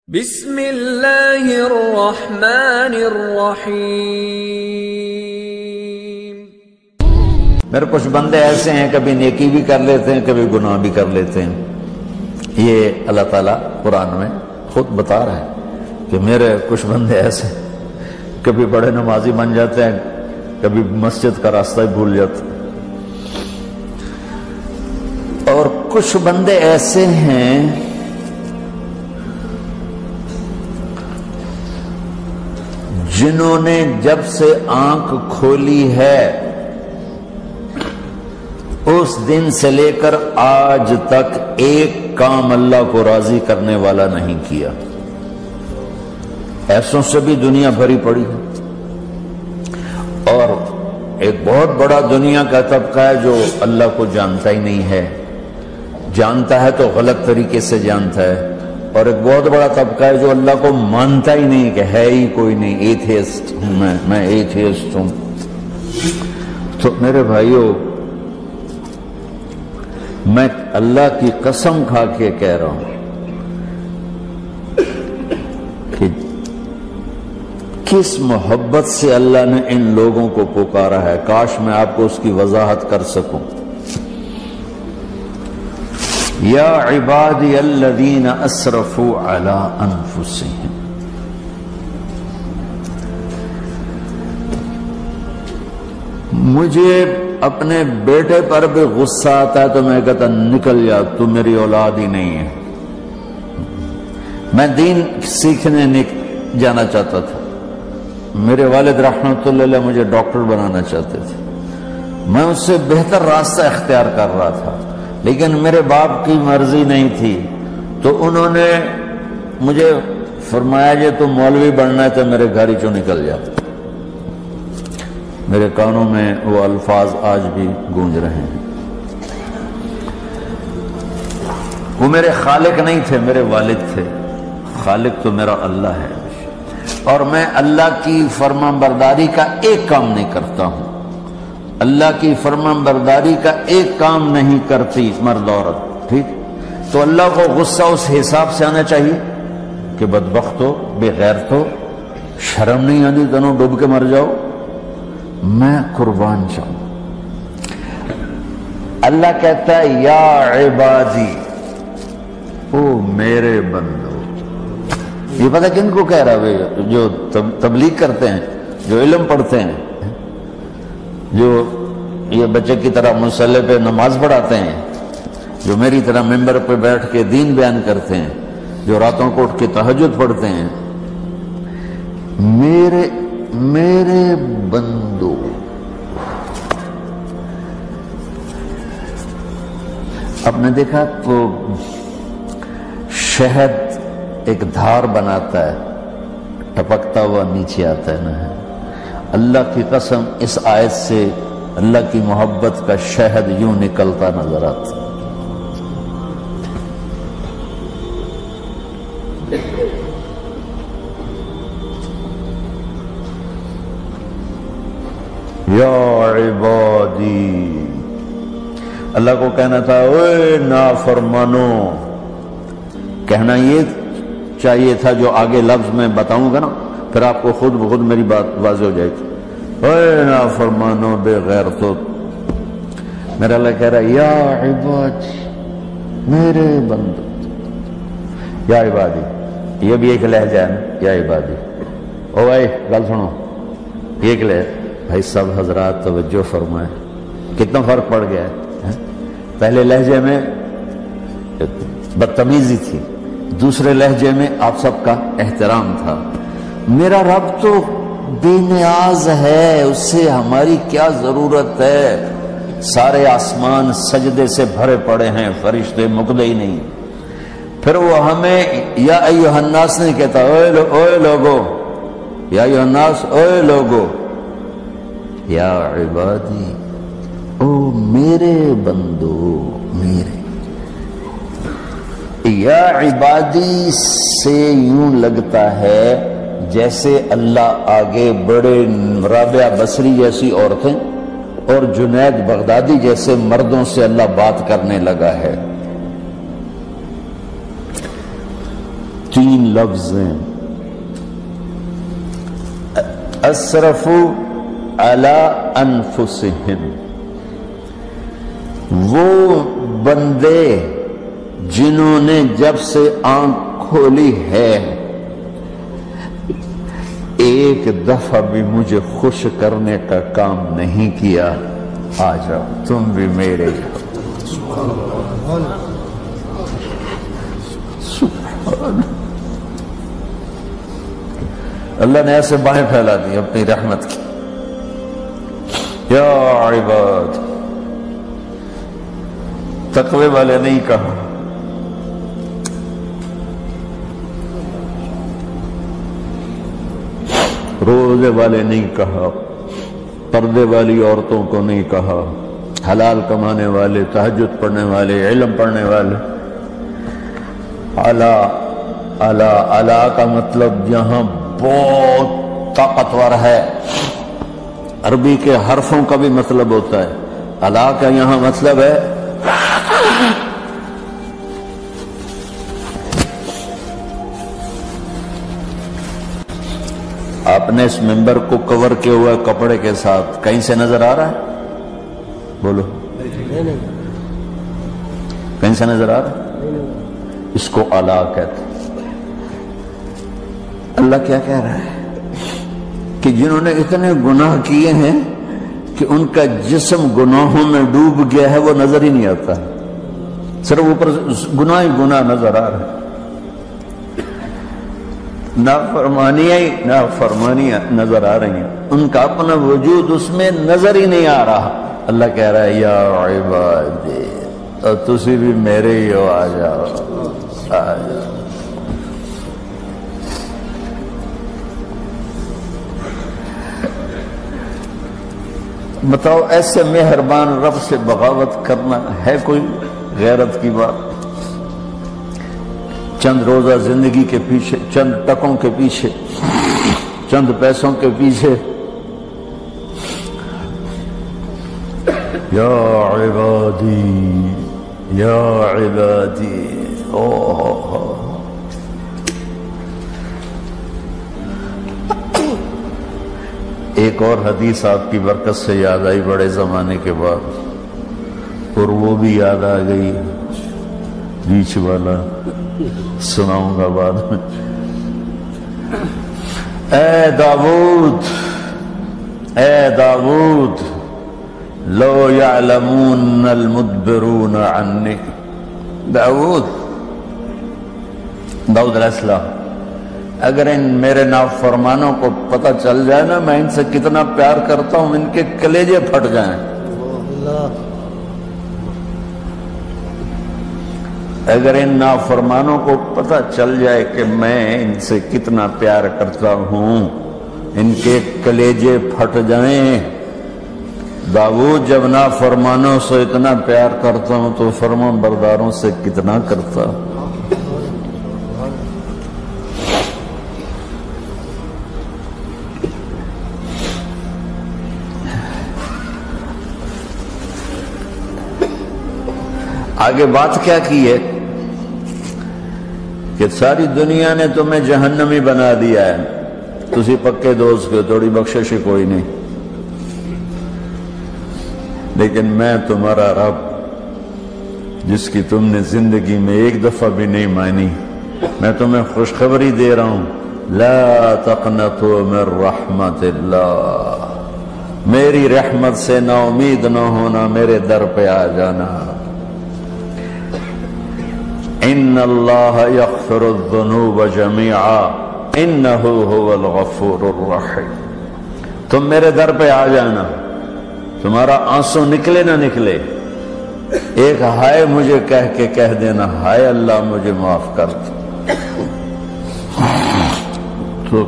بسم اللہ الرحمن الرحیم۔ میرے کچھ بندے ایسے ہیں کبھی نیکی بھی کر لیتے ہیں کبھی گناہ بھی کر لیتے ہیں۔ یہ اللہ تعالیٰ قرآن میں خود بتا رہا ہے کہ میرے کچھ بندے ایسے ہیں کبھی بڑے نمازی بن جاتے ہیں کبھی مسجد کا راستہ ہی بھول جاتے ہیں، اور کچھ بندے ایسے ہیں جنہوں نے جب سے آنکھ کھولی ہے اس دن سے لے کر آج تک ایک کام اللہ کو راضی کرنے والا نہیں کیا۔ ایسوں سے بھی دنیا بھری پڑی ہے، اور ایک بہت بڑا دنیا کا طبقہ ہے جو اللہ کو جانتا ہی نہیں ہے، جانتا ہے تو غلط طریقے سے جانتا ہے، اور ایک بہت بڑا طبقہ ہے جو اللہ کو مانتا ہی نہیں کہ ہے ہی کوئی نہیں، ایتھیسٹ ہوں میں ایتھیسٹ ہوں۔ تو میرے بھائیوں، میں اللہ کی قسم کھا کے کہہ رہا ہوں کہ کس محبت سے اللہ نے ان لوگوں کو پکارا ہے، کاش میں آپ کو اس کی وضاحت کر سکوں۔ یا عبادی الذین اسرفوا علی انفسہم، مجھے اپنے بیٹے پر بھی غصہ آتا ہے تو میں کہتا نکل جا، تو میری اولاد ہی نہیں ہے۔ میں دین سیکھنے جانا چاہتا تھا، میرے والد رحمۃ اللہ علیہ مجھے ڈاکٹر بنانا چاہتے تھے، میں اس سے بہتر راستہ اختیار کر رہا تھا، لیکن میرے باپ کی مرضی نہیں تھی، تو انہوں نے مجھے فرمایا جی تم مولوی بننا ہے تو میرے گھر ہی چوں نکل جا۔ میرے کانوں میں وہ الفاظ آج بھی گونج رہے ہیں۔ وہ میرے خالق نہیں تھے، میرے والد تھے، خالق تو میرا اللہ ہے، اور میں اللہ کی فرمان برداری کا ایک کام نہیں کرتا ہوں، اللہ کی فرمان برداری کا ایک کام نہیں کرتی مرد عورت، ٹھیک؟ تو اللہ کو غصہ اس حساب سے آنا چاہیے کہ بدبخت ہو، بے غیرت ہو، شرم نہیں آنی، دونوں ڈوب کے مر جاؤ۔ میں قربان جاؤں۔ اللہ کہتا ہے یا عبادی، او میرے بندو۔ یہ پتہ کن کو کہہ رہا ہے؟ جو تبلیغ کرتے ہیں، جو علم پڑھتے ہیں، جو یہ بچے کی طرح مصلی پہ نماز پڑھاتے ہیں، جو میری طرح ممبر پہ بیٹھ کے دین بیان کرتے ہیں، جو راتوں کو اٹھ کے تہجد پڑھتے ہیں۔ میرے بندو، آپ نے دیکھا تو شہد ایک دھار بناتا ہے، ٹپکتا ہوا نیچے آتا ہے نا۔ اللہ کی قسم اس آیت سے اللہ کی محبت کا شہد یوں نکلتا نظر آتا۔ یا عبادی، اللہ کو کہنا تھا اوے نافرمانو، کہنا یہ چاہیے تھا جو آگے لفظ میں بتاؤں گا نا، پھر آپ کو خود بخود میری بات واضح ہو جائے گی۔ اے نافرمانو بے غیرتو، میرا اللہ کہہ رہا ہے یا عبادی، میرے بندو، یا عبادی، یہ بھی ایک لہجہ ہے نا، یا عبادی۔ او بھائی گل سنو، یہ ایک لہجہ، بھائی سب حضرات توجہ فرمائیں، کتنا فرق پڑ گیا ہے۔ پہلے لہجے میں بدتمیزی تھی، دوسرے لہجے میں آپ سب کا احترام تھا۔ میرا رب تو بے نیاز ہے، اس سے ہماری کیا ضرورت ہے، سارے آسمان سجدے سے بھرے پڑے ہیں، فرشتے مکدے ہی نہیں۔ پھر وہ ہمیں یا ایھا الناس نہیں کہتا، اوے لوگو، یا ایھا الناس، اوے لوگو، یا عبادی، او میرے بندو، میرے۔ یا عبادی سے یوں لگتا ہے جیسے اللہ آگے بڑے رابعہ بصری جیسی عورتیں اور جنید بغدادی جیسے مردوں سے اللہ بات کرنے لگا ہے۔ تو 3 لفظ ہیں. اسرفوا علی انفسہم، وہ بندے جنہوں نے جب سے آنکھ کھولی ہے ایک دفعہ بھی مجھے خوش کرنے کا کام نہیں کیا. آ جاؤ تم بھی میرے جاؤ. اللہ نے ایسے باہیں پھیلا دی اپنی رحمت کی. یا عباد، تقوی والے نہیں کہا، روزے والے نہیں کہا، پردے والی عورتوں کو نہیں کہا، حلال کمانے والے، تہجد پڑھنے والے، علم پڑھنے والے. اعلیٰ اعلیٰ اعلیٰ کا مطلب یہاں بہت طاقتور ہے. عربی کے حرفوں کا بھی مطلب ہوتا ہے. اعلیٰ کا یہاں مطلب ہے آپ نے اس ممبر کو کور کیا ہوا ہے کپڑے کے ساتھ، کہیں سے نظر آ رہا ہے؟ بولو، کہیں سے نظر آ رہا ہے؟ اس کو اعلیٰ کہتے ہیں. اللہ کیا کہہ رہا ہے کہ جنہوں نے اتنے گناہ کیے ہیں کہ ان کا جسم گناہوں میں ڈوب گیا ہے، وہ نظر ہی نہیں آتا، صرف اوپر گناہ ہی گناہ نظر آ رہا ہے. نافرمانیاں نظر آ رہی ہیں، ان کا اپنا وجود اس میں نظر ہی نہیں آ رہا. اللہ کہہ رہا ہے یا عبادی، اور تسی بھی میرے ہی ہو، آ جاؤ آ جاؤ. بتاؤ ایسے مہربان رب سے بغاوت کرنا ہے کوئی غیرت کی بات؟ چند روزہ زندگی کے پیچھے، چند ٹکوں کے پیچھے، چند پیسوں کے پیچھے. یا عبادی یا عبادی. ایک اور حدیث آپ کی برکت سے یاد آئی بڑے زمانے کے بعد، اور وہ بھی یاد آ گئی، بیچ والا سناؤں گا بعد میں. اے داؤد، اے داؤد، لو یعلمون المدبرون عنی. داؤد علیہ السلام، اگر ان میرے نافرمانوں کو پتہ چل جائے نا میں ان سے کتنا پیار کرتا ہوں، ان کے کلیجے پھٹ جائیں. اگر ان نافرمانوں کو پتہ چل جائے کہ میں ان سے کتنا پیار کرتا ہوں، ان کے کلیجے پھٹ جائیں. داؤد جب نافرمانوں سے اتنا پیار کرتا ہوں تو فرمان برداروں سے کتنا کرتا. آگے بات کیا کی ہے کہ ساری دنیا نے تمہیں جہنمی بنا دیا ہے، تسی پکے دوست کے، تھوڑی بخشش کوئی نہیں، لیکن میں تمہارا رب جس کی تم نے زندگی میں ایک دفعہ بھی نہیں مانی، میں تمہیں خوشخبری دے رہا ہوں. لا تقنطوا من رحمت اللہ، میری رحمت سے نا امید نہ ہونا، میرے در پہ آ جانا. ان اللہ یغفر الذنوب جميعا انہ هو الغفور الرحیم. تم میرے در پہ آ جانا، تمہارا آنسو نکلے نہ نکلے، ایک ہائے مجھے کہہ دینا، ہائے اللہ مجھے معاف کر دو. تو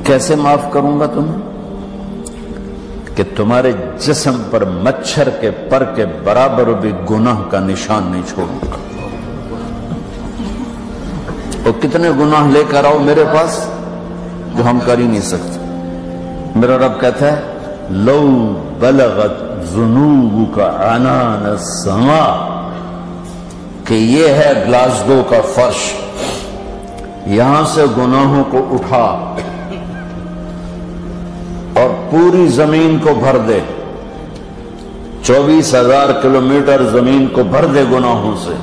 کیسے معاف کروں گا تمہیں کہ تمہارے جسم پر مچھر کے پر کے برابر بھی گناہ کا نشان نہیں چھوڑوں گا. اور کتنے گناہ لے کر آؤ میرے پاس جو ہم کر ہی نہیں سکتے. میرا رب کہتا ہے لو بلغت ذنوبک عنان السماء، کہ یہ ہے گلاسگو کا فرش، یہاں سے گناہوں کو اٹھا اور پوری زمین کو بھر دے، 24,000 کلومیٹر زمین کو بھر دے گناہوں سے۔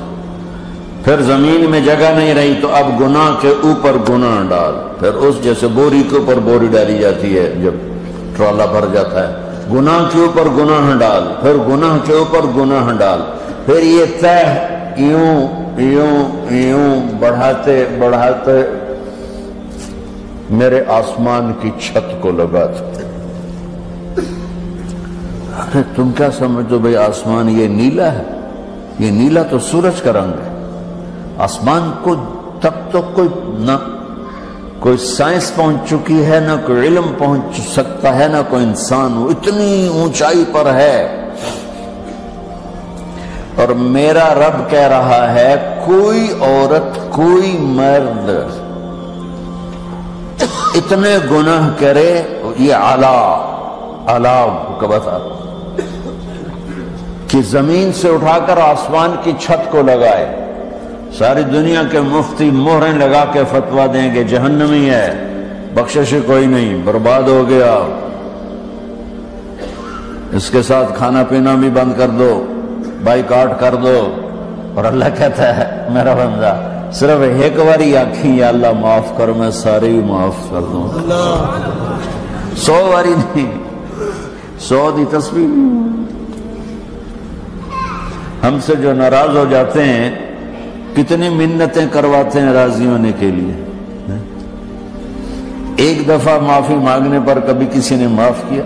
پھر زمین میں جگہ نہیں رہی تو اب گناہ کے اوپر گناہ ڈال، پھر اس جیسے بوری کے اوپر بوری ڈالی جاتی ہے جب ٹرالا بھر جاتا ہے، گناہ کے اوپر گناہ ڈال، پھر گناہ کے اوپر گناہ ڈال، پھر یہ تہ یوں یوں یوں بڑھاتے بڑھاتے میرے آسمان کی چھت کو لگاتے۔ ارے تم کیا سمجھو بھئی آسمان یہ نیلا ہے؟ یہ نیلا تو سورج کا رنگ ہے۔ آسمان کو تب تو کوئی سائنس پہنچ چکی ہے، نہ کوئی علم پہنچ سکتا ہے، نہ کوئی انسان، وہ اتنی اونچائی پر ہے۔ اور میرا رب کہہ رہا ہے کوئی عورت کوئی مرد اتنے گناہ کرے، یہ اعلیٰ کا بتا کہ زمین سے اٹھا کر آسمان کی چھت کو لگائے، ساری دنیا کے مفتی مہریں لگا کے فتویٰ دیں گے جہنمی ہے، بخشش کوئی نہیں، برباد ہو گیا، اس کے ساتھ کھانا پینا بھی بند کر دو، بائیکاٹ کر دو۔ اور اللہ کہتا ہے میرا بندہ صرف ایک باری آنکھیں یا اللہ معاف کر، میں سارے ہی معاف کر دوں، 100 باری نہیں، 100 دی تسبیح۔ ہم سے جو ناراض ہو جاتے ہیں کتنی منتیں کرواتے ہیں راضی ہونے کے لیے، ایک دفعہ معافی مانگنے پر کبھی کسی نے معاف کیا؟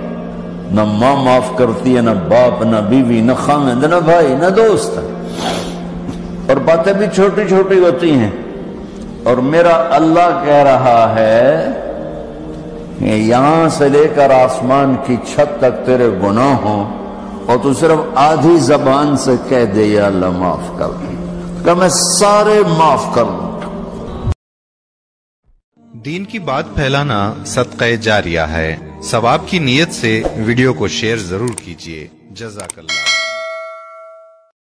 نہ ماں معاف کرتی ہے، نہ باپ، نہ بیوی، نہ خامند، نہ بھائی، نہ دوست، اور باتیں بھی چھوٹی چھوٹی ہوتی ہیں۔ اور میرا اللہ کہہ رہا ہے کہ یہاں سے لے کر آسمان کی چھت تک تیرے گناہ ہوں اور تو صرف آدھی زبان سے کہہ دے یا اللہ معاف کر دے، کہ میں سارے معاف کر دوں۔ دین کی بات پھیلانا صدقہ جاریہ ہے، ثواب کی نیت سے ویڈیو کو شیئر ضرور کیجیے۔ جزاک اللہ۔